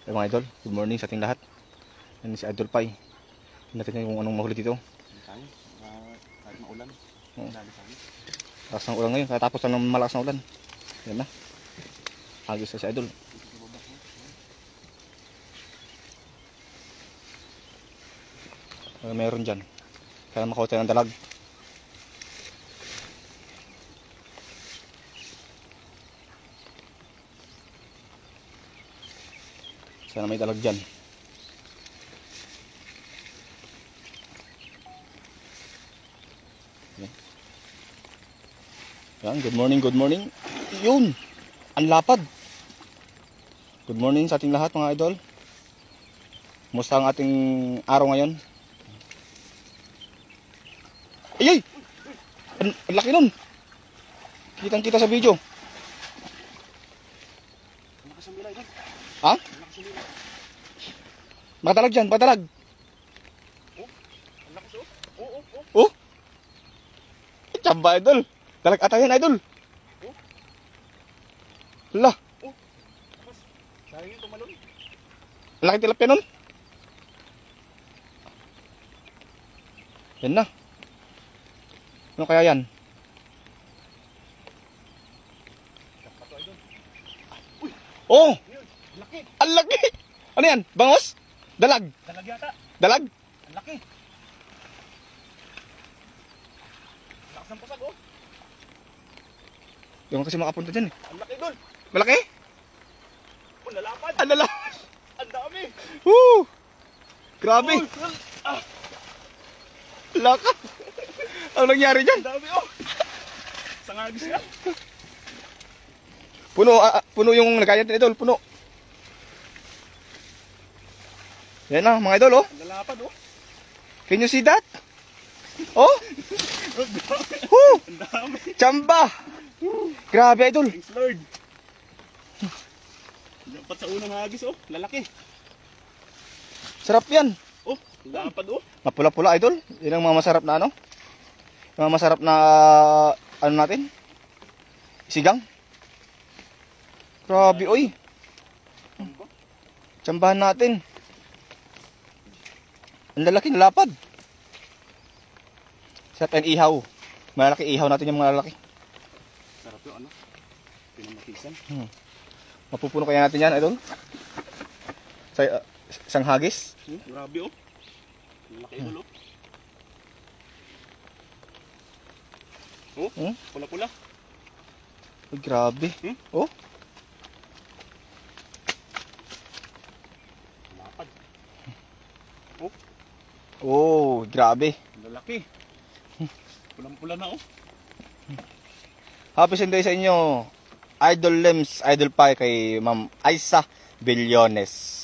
Ay mga idol, good morning sa ating lahat. Yan si Idol Pai. Natin kung anong mahuli dito. Kahit maulan. Lakas ng ulan ngayon, katapos lang ng malakas na ulan. Yan na. Agis na si Idol. Meron dyan. Kaya makauta ng dalag. Sana may dalag dyan. Yan, good morning, good morning. Yun! Ang lapad. Good morning sa ating lahat mga idol. Kumusta ang ating araw ngayon? Ay! Ang laki nun! Kitang kita sa video. Ha? Matalag dyan, matalag. Oh? Chamba idol. Dalag ata yan idol. Hala. Laki tilapia nun. Yan na. Ano kaya yan? Oh! Ang laki! Ano yan? Bangos? Dalag? Dalag yata. Dalag? Ang laki. Lakas ng pasag oh. Yung kasi makapunta dyan eh. Ang laki doon. Malaki? Oh, lalapad. Ang lalaki! Ang dami. Woo! Grabe! Ah, Lakas! Ano nangyari dyan? ang dami oh. Sangagis yan. Puno, puno yung nagayan din idol, puno. Yan na mga idol oh. Ang lalapad oh. Can you see that? Oh! Woo! Ang dami. Chamba! Grabe idol. Thanks Lord. Dapat sa unang hagis oh. Lalaki. Sarap yan. Oh, lalapad oh. Mapula-pula idol. Yan ang mga masarap na ano. Yung mga masarap na ano natin. Sigang. Grabe oy. Tsambahan natin. Ang lalaki na lapad. Sarap yan ihaw. Malaki ihaw natin yung mga lalaki. Sarap yung ano. Pinamatisan. Mapupuno kaya natin yan idol. Sa isang hagis. Grabe oh. Ang laki idol oh. Oh, pula-pula. Ay, grabe. Oh. Lapad. Oh, grabe. Lalaki. Pulang-pula na oh. Happy Sunday sa inyo. Idol Lems, Idol Pai kay Ma'am Aisa Billones.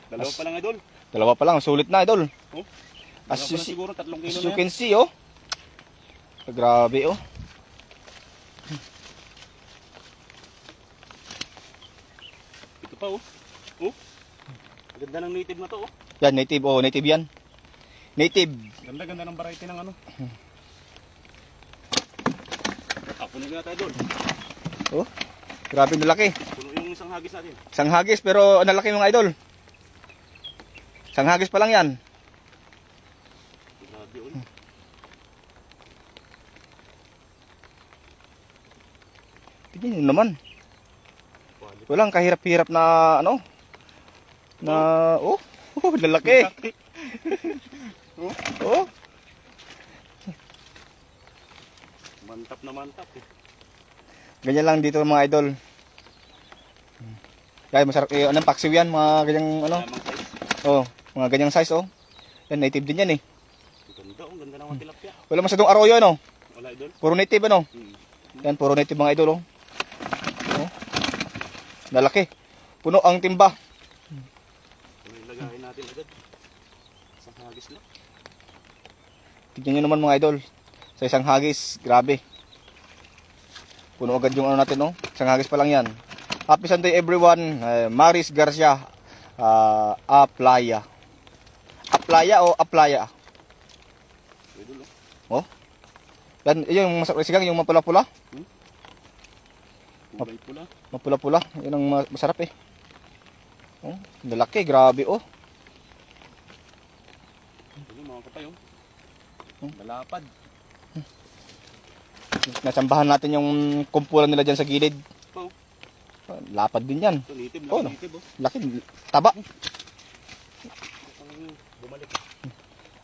Dalawa pa lang idol. Dalawa pa lang, sulit na idol. Oh. As you, Siguro 3 kilo as na you yan. can see oh. Grabe oh. Ito pa oh. Oh. Ganda ng native na to oh. Yan, native oh, native yan. Native. Ganda-ganda ng variety ng ano. Puno na tayo doon. Oh. Grabe na laki. Puno yung isang hagis natin. Isang hagis pero ang laki mga idol. Isang hagis pa lang yan. Grabe oh. Tignan nyo naman. Walang kahirap-hirap na ano. Na oh, lalaki. Oh. Mantap na mantap eh. Ganyan lang dito mga idol. Guys, masarap anong paksiw yan, mga ganyang ano. Lamang size. Oh, mga ganyang size oh. Yan native din yan eh. Ganda oh, ganda ng tilapia. Wala masyadong arroyo ano. Wala idol. Puro native ano. Yan, puro native mga idol oh. Oh. Lalaki. Puno ang timba. Ilagay natin agad. Isang hagis lang. Tignan nyo naman mga idol. Sa isang hagis, grabe. Puno agad yung ano natin no. Isang hagis pa lang yan. Happy Sunday everyone. Maris Garcia. Aplaya. Aplaya o Aplaya? Oh. Yan, yung masarap sigang, yung mapula-pula. Kulay pula. Mapula-pula. Yun ang masarap eh. Oh, lalaki, grabe oh. Ano mga kapay oh. Hmm. Malapad. Natsambahan natin yung kumpulan nila dyan sa gilid. Oh. Lapad din yan. Ito native, Oh, no. native oh. Laki, taba. Ang bumalik.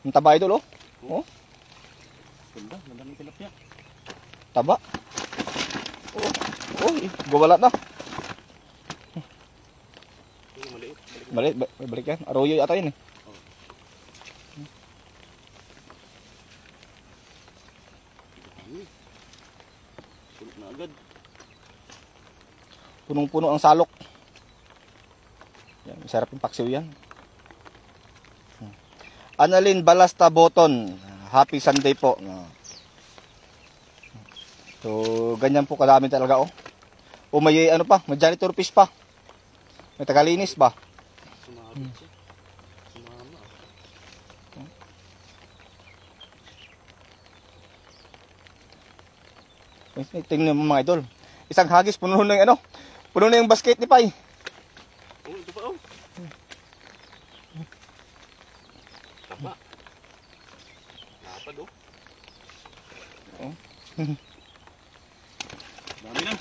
Ang taba idol oh. Oh, Ganda, ganda ng tilapia. taba. Oh, oh, gumala na. Ito maliit. Balik, balik yan. Arroyo yata yun eh. Sulit na agad. Punong-puno ang salok. Yan, masarap yung paksiw yan. Annalyn Balasta Boton. Happy Sunday po. So, ganyan po kadami talaga oh. O may ano pa, may janitor fish pa. May tagalinis ba? Sumabit siya. Sumama. Tingnan mo mga idol. Isang hagis puno na yung ano. Puno na yung basket ni Pai. Oh, ito pa oh. Taba. Lapad oh. Oh. Dami na.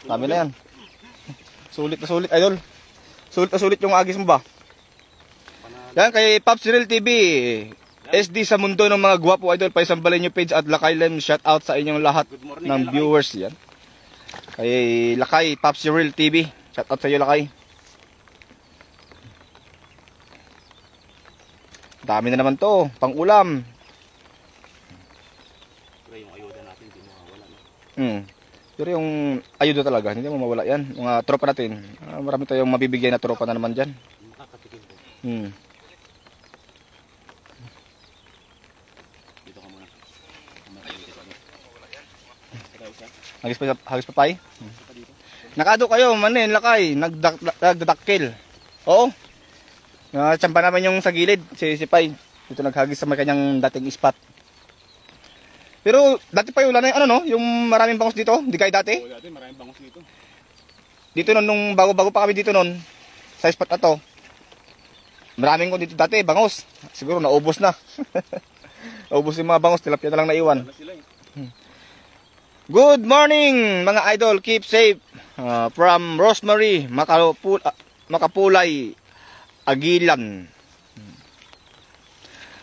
Dami na yan. Sulit na sulit idol. Sulit na sulit yung agis mo ba? Panalo. Yan kay Pops Real TV. SD sa mundo ng mga gwapo idol. Paisambalin nyo page at Lakay Lem. Shout out sa inyong lahat Good morning. ng Lakay. viewers yan. Kay Lakay, Pops Real TV. Shout out sa iyo Lakay. Dami na naman to. Pang ulam. Pero yung ayuda natin hindi mawawala na. Pero yung ayuda talaga, hindi mo mawala yan. Mga tropa natin. Marami tayong mabibigyan na tropa na naman dyan. Makakatikin ko. Dito ka muna. Makakatikin ko. Ikaw siya. Hagis papay. Ito pa dito. Nakado kayo, manin, Lakay. Nagdadakkel. Oo. Tsampa naman yung sa gilid, si Pai. Dito naghagis sa may kanyang dating spot. Pero dati pa yung wala na yung ano no, yung maraming bangus dito, hindi kayo dati. Oo, dati maraming bangus dito. Dito nun, nung bago-bago pa kami dito nun, sa spot na to. Maraming ko dito dati, bangus. Siguro naubos na. Naubos yung mga bangus, tilapia na lang naiwan. Wala sila eh. Good morning mga idol, keep safe. From Rosemary, Makapulay, Agilan.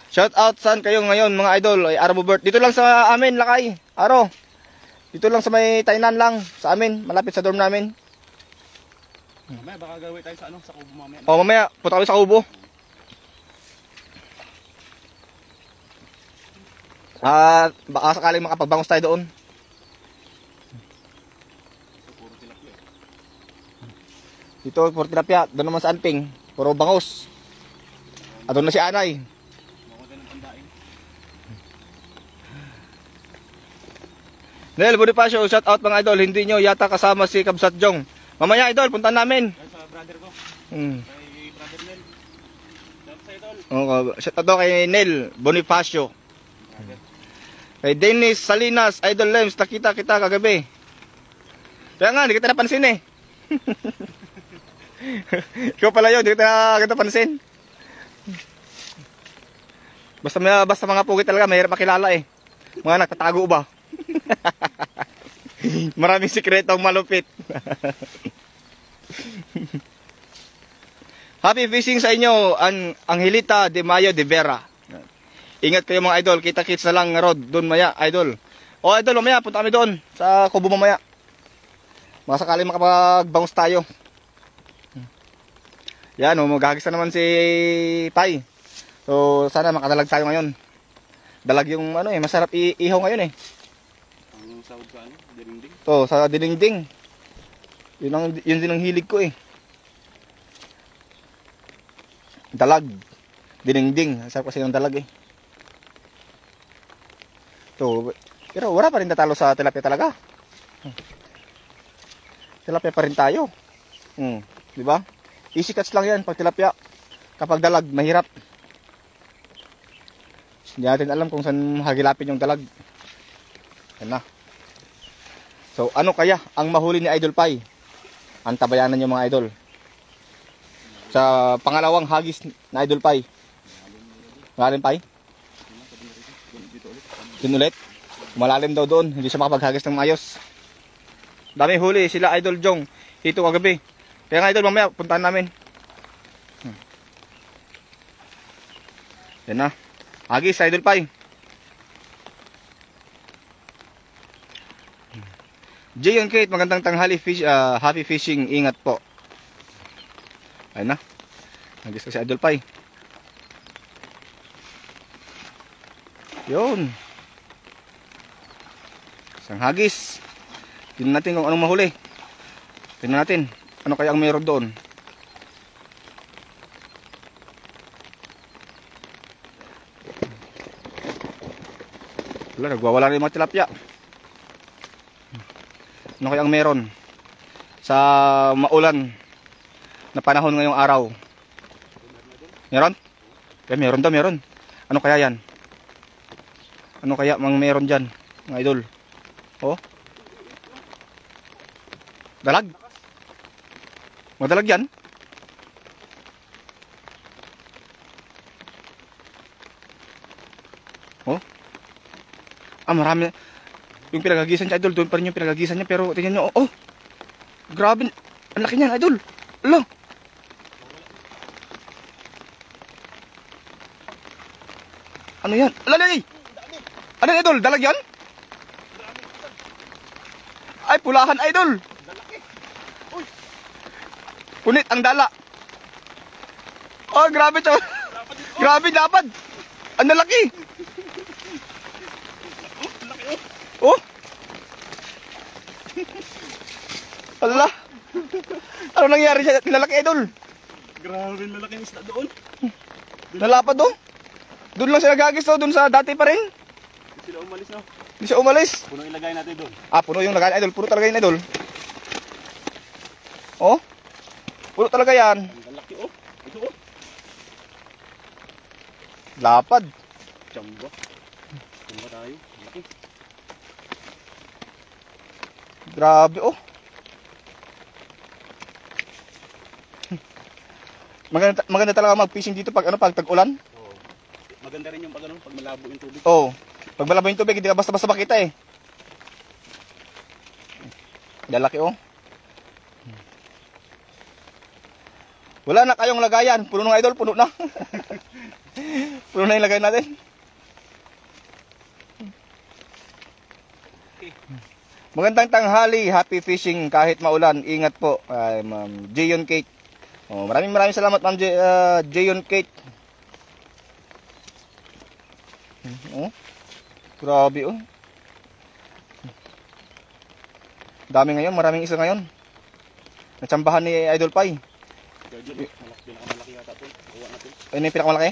Shout out saan kayo ngayon mga idol? Ay Arabo Bert. Dito lang sa amin, Lakay. Aro. Dito lang sa may Tainan lang sa amin, malapit sa dorm namin. Mamaya baka gawin tayo sa ano, sa kubo mamaya. O mamaya, punta kami sa kubo. Baka sakaling makapagbangus tayo doon. So, puro tilapia eh. Dito, puro tilapia. Doon naman sa Anping, puro bangus. At doon na si Anay. Makuha ng pandain. Nel Bonifacio, shout out mga idol. Hindi nyo yata kasama si Kabsat Jong. Mamaya idol, punta namin. Dahil sa brother ko, Hmm. kay brother Nel. Shout sa idol. Shout out kay Nel Bonifacio. Brother. Kay Dennis Salinas, Idol Lems, nakita kita kagabi. Kaya nga, hindi kita napansin eh. Ikaw pala yun, hindi kita napansin. Basta mga pugi talaga, mahirap makilala eh. Mga nagtatago ba? Maraming sikretong malupit. Happy fishing sa inyo, Angelita de Mayo de Vera. Ingat kayo mga idol, kita-kits na lang road doon maya, idol. O idol, mamaya punta kami doon sa kubo mamaya. Mga sakaling makapagbangus tayo. Yan, maghagis na naman si Pai. So sana makadalag tayo ngayon. Dalag yung ano eh, masarap ihaw ngayon eh. Ang sahod ka ano, dirinding. To, sa dinding. Yun din ang hilig ko eh. Dalag. Dinding. Sarap kasi ng dalag eh. To, pero wala pa rin tatalo sa tilapia talaga. Tilapia pa rin tayo. Di ba? Easy catch lang yan pag tilapia. Kapag dalag, mahirap. Hindi natin alam kung saan hagilapin yung dalag. Yan na. So ano kaya ang mahuli ni Idol Pai? Antabayanan niyo mga idol. Sa pangalawang hagis na Idol Pai. Malalim Pai? Doon ulit? Malalim daw doon. Hindi siya makapaghagis ng maayos. Dami huli sila Idol Jong. Ito kagabi. Kaya nga idol mamaya puntahan namin. Yan na. Hagis Idol Pai. Jay and Kate, magandang tanghali, happy fishing, ingat po. Ayun na. Hagis ka si Idol Pai. Yun. Isang hagis. Tingnan natin kung anong mahuli. Tingnan natin. Ano kaya ang meron doon. Wala, nagwawala rin yung mga tilapia. Ano kaya ang meron sa maulan na panahon ngayong araw? Meron? Okay, meron daw, meron. Ano kaya yan? Ano kaya mang meron dyan, mga idol? Oh? Dalag? Madalag yan? Oh? Marami. Yung pinagagisan niya, idol, doon pa rin yung pinagagisan niya. Pero tingnan nyo, oh, grabe, ang laki niyan, idol. Ala. Ano yan? Ala, ala, ano yan, idol? Dalag yan? Ay, pulahan, idol. Punit ang dala. Oh, grabe to. Grabe, dapat. Ang lalaki. Oh. Allah. Ano nangyari sa lalaki idol? Grabe, lalaking isda doon. Nalapad do. Doon lang sila gagis do, doon sa dati pa rin. Hindi sila umalis na. Hindi siya umalis. Puno ilagay natin doon. Puno yung lagay idol, puno talaga yun idol. Oh. Puno talaga yan. Ang laki oh. Ito oh. Lapad. Jamba. Jamba tayo. Laki. Grabe oh. Maganda talaga mag-fishing dito pag pag tag-ulan. Oo. Maganda rin yung pag pag malabo yung tubig. Oo. Pag malabo yung tubig, hindi ka basta-basta makita eh. Lalaki oh. Wala na kayong lagayan. Puno ng idol, puno na. Puno na yung lagay natin. Magandang tanghali, happy fishing kahit maulan. Ingat po, Ma'am Jayon Kate. Oh, maraming salamat Ma'am Jayon Kate. Oh. Grabe oh. Dami ngayon, maraming isa ngayon. Natsambahan ni Idol Pai. Pinakamalaki yata ito. Kuha natin. Ayun yung pinakamalaki?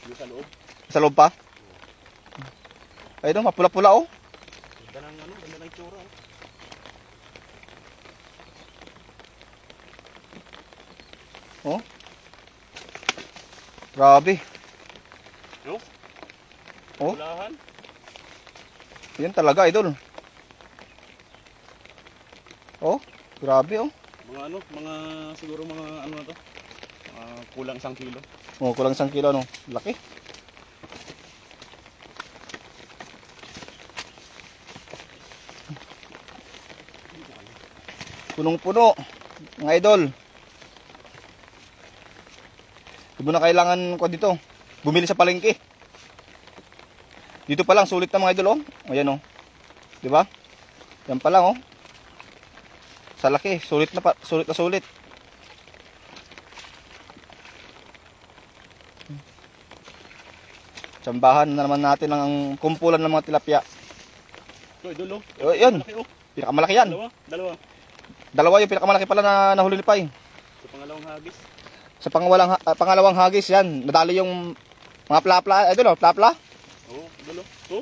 Yung sa loob. Sa loob pa? Ayun oh, mapula-pula oh. Ganda ng tsura oh. Oh. Grabe. No? Oh. Pulahan. Yan talaga idol. Oh, grabe oh. Mga siguro mga ano na to. Kulang 1 kilo. Oh, kulang 1 kilo no. Laki. Punong-puno. Mga idol. Di mo na kailangan ko dito. Bumili sa palengke. Dito pa lang sulit na mga idol oh. Ayan oh. 'Di ba? Yan pa lang oh. Sa laki, sulit na sulit. Tsambahan na naman natin ang kumpulan ng mga tilapia. Ito, idol oh. Yun. Malaki, oh. Pinakamalaki yan. Dalawa. Yung pinakamalaki pala na nahuli ni Pai. Sa pangalawang hagis. Sa pangalawang hagis yan. Nadali yung mga plapla. Idol oh, plapla. Oo, idol oh.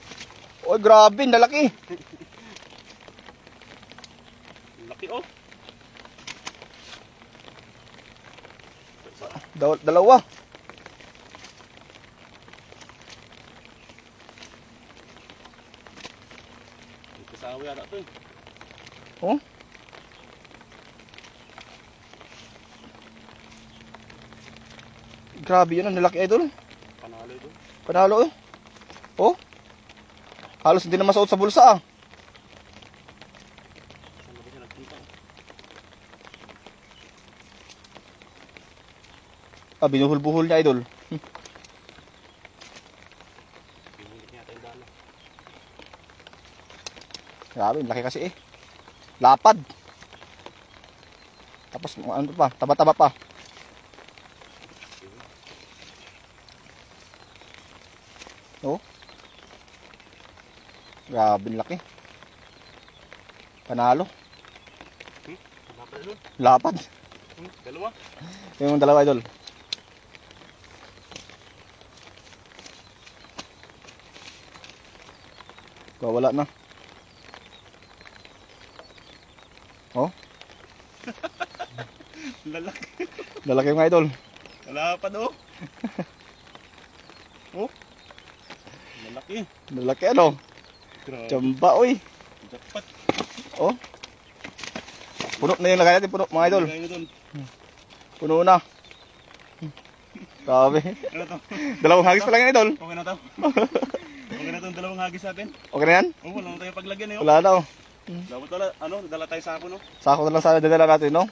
Oy, grabe, nalaki. Laki oh. Dalawa. Kasawi yata ito eh. Oh. Grabe yun, ang lalaki idol. Panalo ito. Panalo oh. Oh. Halos hindi na masuot sa bulsa ah. Saan ba siya nagpunta? Ah, binuhul-buhol niya idol. Pinulit niya yung dala. Grabe, laki kasi eh. Lapad. Tapos ano pa, taba-taba pa. Oh. Grabe, laki. Panalo. Lapad doon. Lapad. Dalawa. Yung dalawa idol. Wala na. Oh, Lalaki. lalaki mga idol. Lapad oh. Oh. Lalaki. Lalaki ano? Grabe. Tsamba oy. Jackpot. Oh. Puno na yung lagay natin, puno mga idol. Lagay mo doon. Puno na. Grabe. Ano to? Dalawang hagis pa lang yan idol. Okay na to. Okay na itong dalawang hagis natin. Okay na yan? Oh, wala na tayong paglagyan eh. Oh. Wala na oh. Dapat wala, dala tayo sa ako no. Sako na lang sana dadala natin no.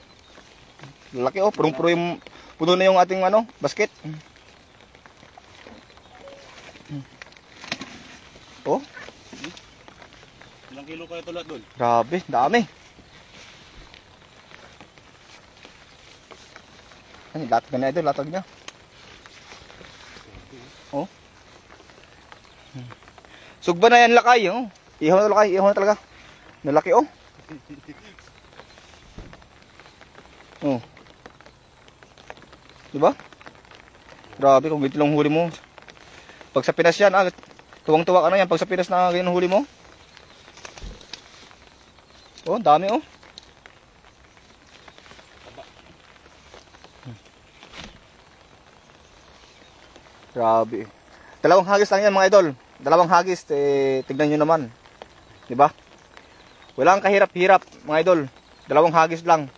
Lalaki oh, punong-puno yung puno na yung ating basket. Oh, Ilang kilo kaya ito lahat doon? grabe, dami. Ano, latag na ito, latag na. Oh. Sugba na yan lakay, oh. Ihaw na lakay, ihaw na talaga. Nalaki, oh. Oh. Diba? Grabe, kung ganito lang huli mo. Pag sa Pinas yan, tuwang-tuwa ka na yan. Pag sa Pinas na ganyan huli mo. Oh, dami, oh. Grabe. Dalawang hagis lang yan mga idol. Dalawang hagis, tignan nyo naman. Diba? Walang kahirap-hirap mga idol. Dalawang hagis lang.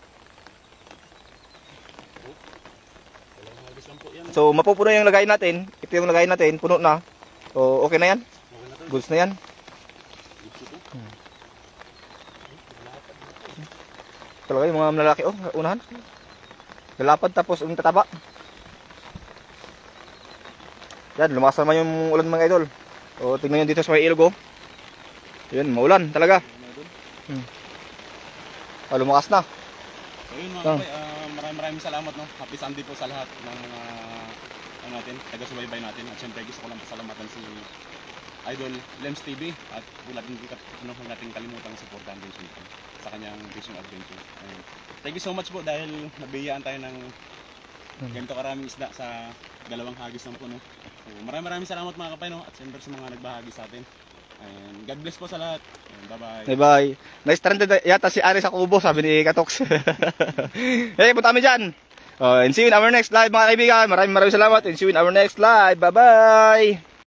Dalawang hagis lang po yan. So mapupuno yung lagay natin. Ito yung lagay natin, puno na. So okay na yan. Okay na to. Goods na yan. Talaga yung mga lalaki oh, unahan. Lalapad tapos tataba. Yan, lumakas naman yung ulan mga idol. So tingnan nyo dito sa may ilog oh. Yan, maulan talaga. Lumakas na. So yun mga kapay, maraming salamat no. Happy Sunday po sa lahat ng mga natin, taga-subaybay natin. At syempre gusto ko lang pasalamatan si Idol Lems TV at wala din natin kalimutang supportan din syempre sa kanyang fishing adventure. Thank you so much po dahil nabiyayaan tayo ng ganito karaming isda sa dalawang hagis ng puno. So, maraming salamat mga kapay no, at syempre sa mga nagbahagi sa atin. And God bless po sa lahat. Bye-bye. Bye-bye. Na-stranded yata si Ari sa kubo, sabi ni Katox. Hey, punta kami dyan. And see you in our next live mga kaibigan. Maraming salamat and see you in our next live. Bye-bye.